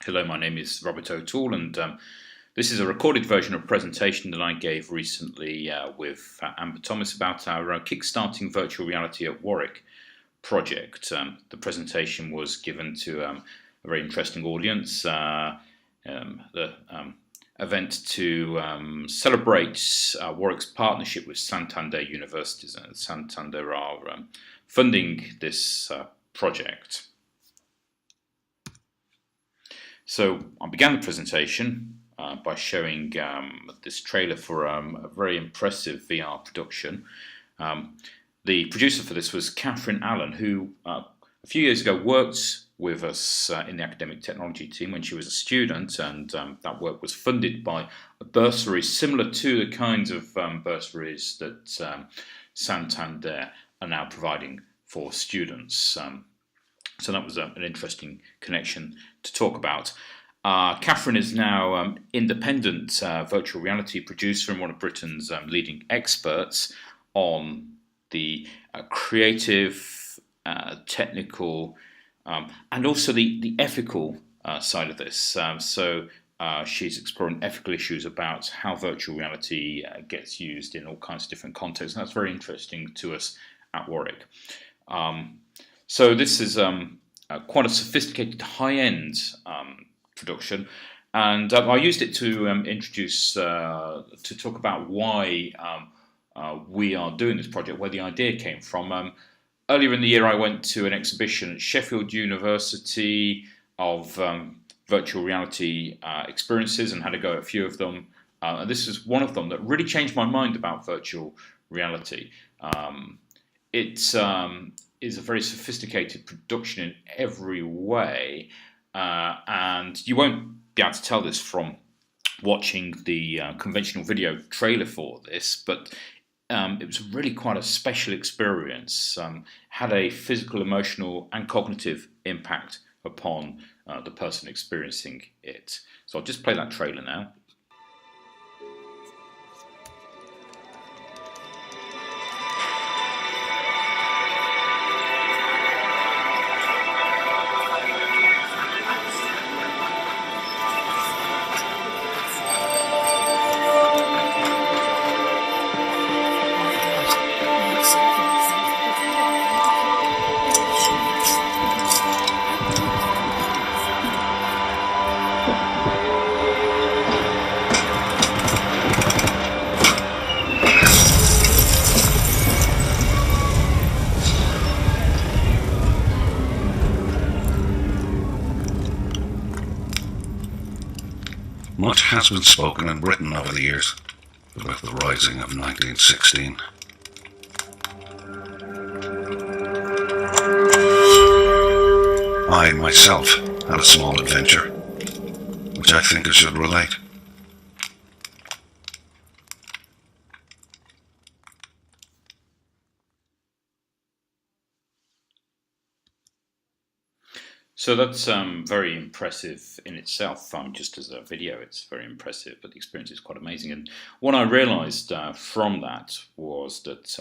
Hello, my name is Robert O'Toole, and this is a recorded version of a presentation that I gave recently with Amber Thomas about our Kickstarting Virtual Reality at Warwick project. The presentation was given to a very interesting audience. The event to celebrate Warwick's partnership with Santander Universities, and Santander are funding this project. So I began the presentation by showing this trailer for a very impressive VR production. The producer for this was Catherine Allen, who a few years ago worked with us in the academic technology team when she was a student, and that work was funded by a bursary similar to the kinds of bursaries that Santander are now providing for students. So that was an interesting connection to talk about. Catherine is now independent virtual reality producer and one of Britain's leading experts on the creative, technical, and also the ethical side of this. So she's exploring ethical issues about how virtual reality gets used in all kinds of different contexts, and that's very interesting to us at Warwick. So this is quite a sophisticated, high-end production, and I used it to introduce, to talk about why we are doing this project, where the idea came from. Earlier in the year, I went to an exhibition at Sheffield University of virtual reality experiences and had a go at a few of them. And this is one of them that really changed my mind about virtual reality. It is a very sophisticated production in every way, and you won't be able to tell this from watching the conventional video trailer for this, but it was really quite a special experience. Had a physical, emotional, and cognitive impact upon the person experiencing it. So I'll just play that trailer now. Much has been spoken and written over the years about the rising of 1916. I myself had a small adventure, which I think I should relate. So that's very impressive in itself. Just as a video, it's very impressive, but the experience is quite amazing. And what I realised from that was that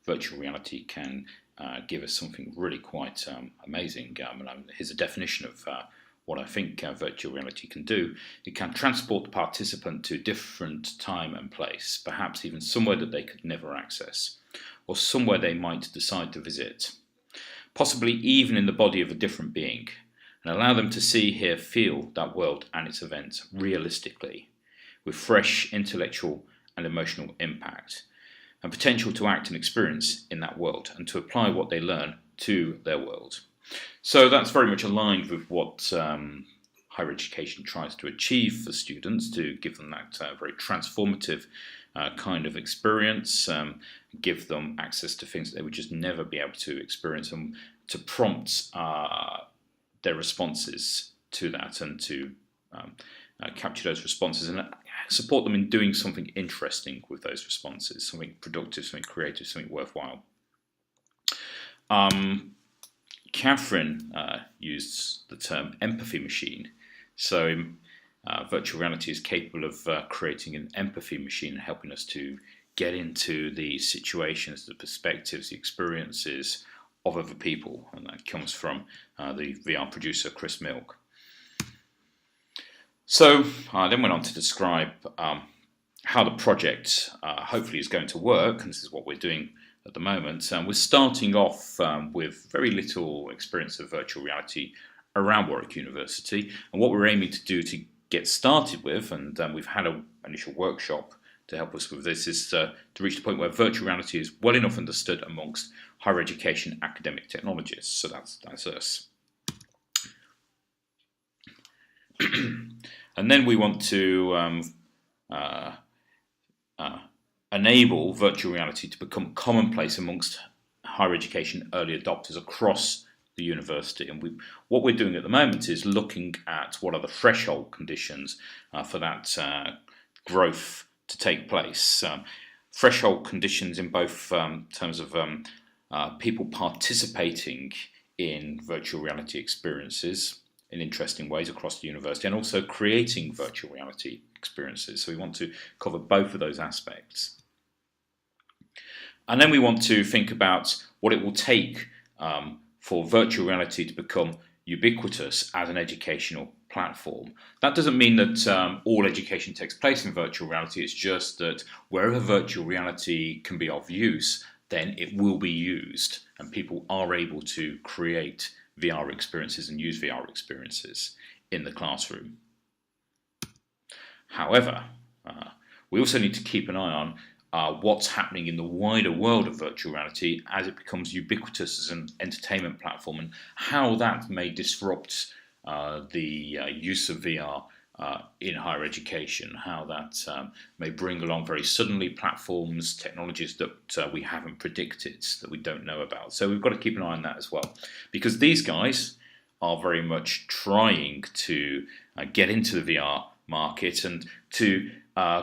virtual reality can give us something really quite amazing. Here's a definition of what I think virtual reality can do. It can transport the participant to a different time and place, perhaps even somewhere that they could never access, or somewhere they might decide to visit, possibly even in the body of a different being, and allow them to see, hear, feel that world and its events realistically, with fresh intellectual and emotional impact, and potential to act and experience in that world, and to apply what they learn to their world. So that's very much aligned with what higher education tries to achieve for students, to give them that very transformative kind of experience, give them access to things that they would just never be able to experience, and to prompt their responses to that, and to capture those responses and support them in doing something interesting with those responses, something productive, something creative, something worthwhile. Catherine used the term empathy machine. So virtual reality is capable of creating an empathy machine and helping us to get into the situations, the perspectives, the experiences of other people. And that comes from the VR producer, Chris Milk. So I then went on to describe how the project hopefully is going to work, and this is what we're doing at the moment. We're starting off with very little experience of virtual reality around Warwick University, and what we're aiming to do to get started with, and we've had an initial workshop to help us with this, is to reach the point where virtual reality is well enough understood amongst higher education academic technologists. So that's us. And then we want to enable virtual reality to become commonplace amongst higher education early adopters across the university. And what we're doing at the moment is looking at what are the threshold conditions for that growth to take place. Threshold conditions in both terms of people participating in virtual reality experiences in interesting ways across the university, and also creating virtual reality experiences. So we want to cover both of those aspects. And then we want to think about what it will take for virtual reality to become ubiquitous as an educational platform. That doesn't mean that all education takes place in virtual reality. It's just that wherever virtual reality can be of use, then it will be used, and people are able to create VR experiences and use VR experiences in the classroom. However, we also need to keep an eye on what's happening in the wider world of virtual reality as it becomes ubiquitous as an entertainment platform, and how that may disrupt the use of VR in higher education, how that may bring along very suddenly platforms, technologies that we haven't predicted, that we don't know about. So we've got to keep an eye on that as well, because these guys are very much trying to get into the VR market and to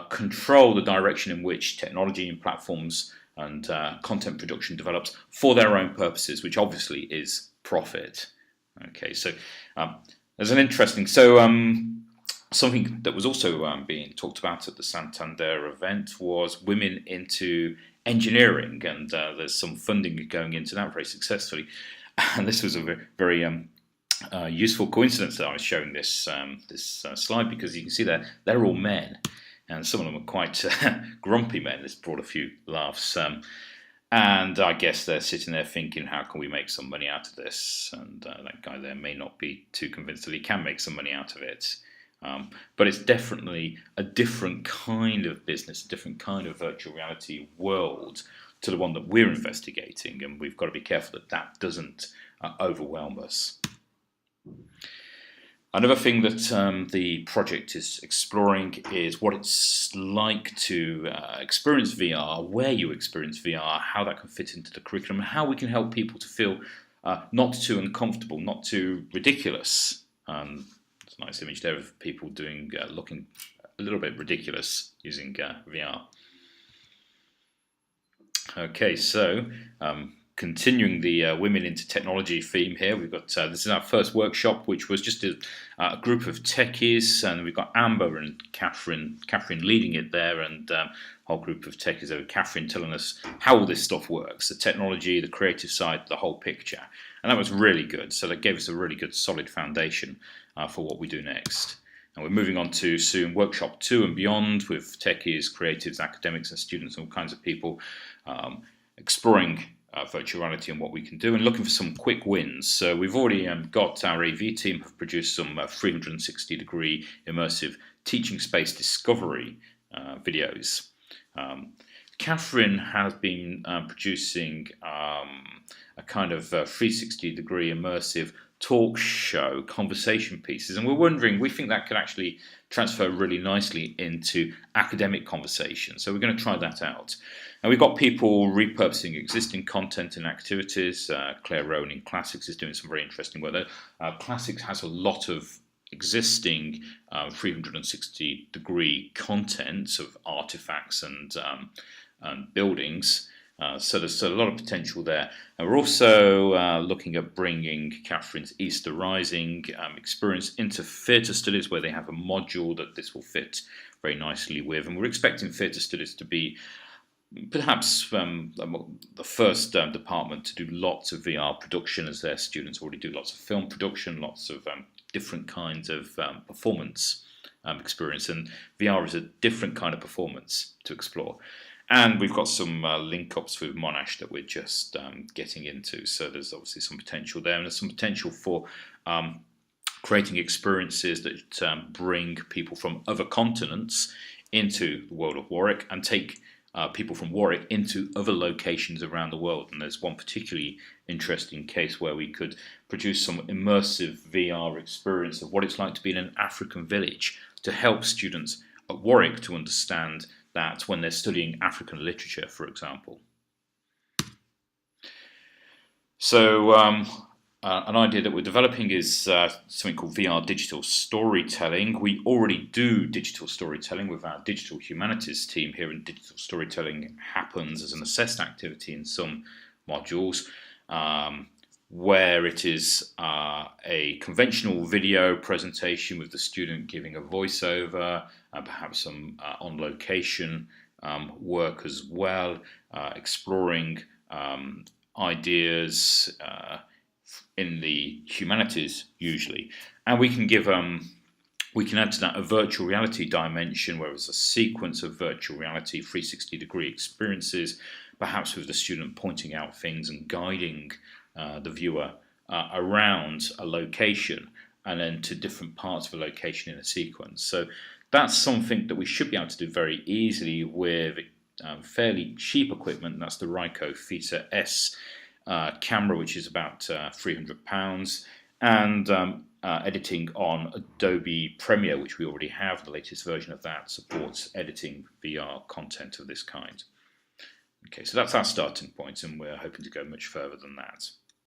control the direction in which technology and platforms and content production develops for their own purposes, which obviously is profit. Okay, so there's an interesting... something that was also being talked about at the Santander event was women into engineering, and there's some funding going into that very successfully. And this was a very useful coincidence that I was showing this slide, because you can see they're all men, and some of them are quite grumpy men. This brought a few laughs. And I guess they're sitting there thinking, how can we make some money out of this? And that guy there may not be too convinced that he can make some money out of it. But it's definitely a different kind of business, a different kind of virtual reality world to the one that we're investigating, and we've got to be careful that that doesn't overwhelm us. Another thing that the project is exploring is what it's like to experience VR, where you experience VR, how that can fit into the curriculum, and how we can help people to feel not too uncomfortable, not too ridiculous. It's a nice image there of people looking a little bit ridiculous using VR. Okay, so continuing the women into technology theme here, we've got this is our first workshop, which was just a group of techies, and we've got Amber and Catherine leading it there, and a whole group of techies over. Catherine telling us how all this stuff works, the technology, the creative side, the whole picture, and that was really good. So that gave us a really good solid foundation for what we do next. And we're moving on to soon workshop 2 and beyond, with techies, creatives, academics and students, and all kinds of people exploring virtual reality and what we can do, and looking for some quick wins. So we've already got our AV team have produced some 360-degree immersive teaching space discovery videos. Catherine has been producing a kind of 360-degree immersive talk show conversation pieces, and we think that could actually transfer really nicely into academic conversation, so we're going to try that out. And we've got people repurposing existing content and activities. Claire Rowan in Classics is doing some very interesting work there. Classics has a lot of existing 360-degree content of artifacts and buildings. So there's a lot of potential there. And we're also looking at bringing Catherine's Easter Rising experience into theatre studies, where they have a module that this will fit very nicely with. And we're expecting theatre studies to be perhaps the first department to do lots of VR production, as their students already do lots of film production, lots of different kinds of performance experience, and VR is a different kind of performance to explore. And we've got some link-ups with Monash that we're just getting into, so there's obviously some potential there, and there's some potential for creating experiences that bring people from other continents into the world of Warwick and take people from Warwick into other locations around the world. And there's one particularly interesting case where we could produce some immersive VR experience of what it's like to be in an African village to help students at Warwick to understand that when they're studying African literature, for example. So an idea that we're developing is something called VR digital storytelling. We already do digital storytelling with our digital humanities team here, and digital storytelling happens as an assessed activity in some modules, where it is a conventional video presentation with the student giving a voiceover, perhaps some on-location work as well, exploring ideas in the humanities usually, and we can give we can add to that a virtual reality dimension, where it's a sequence of virtual reality 360-degree experiences, perhaps with the student pointing out things and guiding the viewer around a location and then to different parts of a location in a sequence. So that's something that we should be able to do very easily with fairly cheap equipment. That's the Ryko Theta S camera, which is about £300, and editing on Adobe Premiere, which we already have. The latest version of that supports editing VR content of this kind. Okay, so that's our starting point, and we're hoping to go much further than that.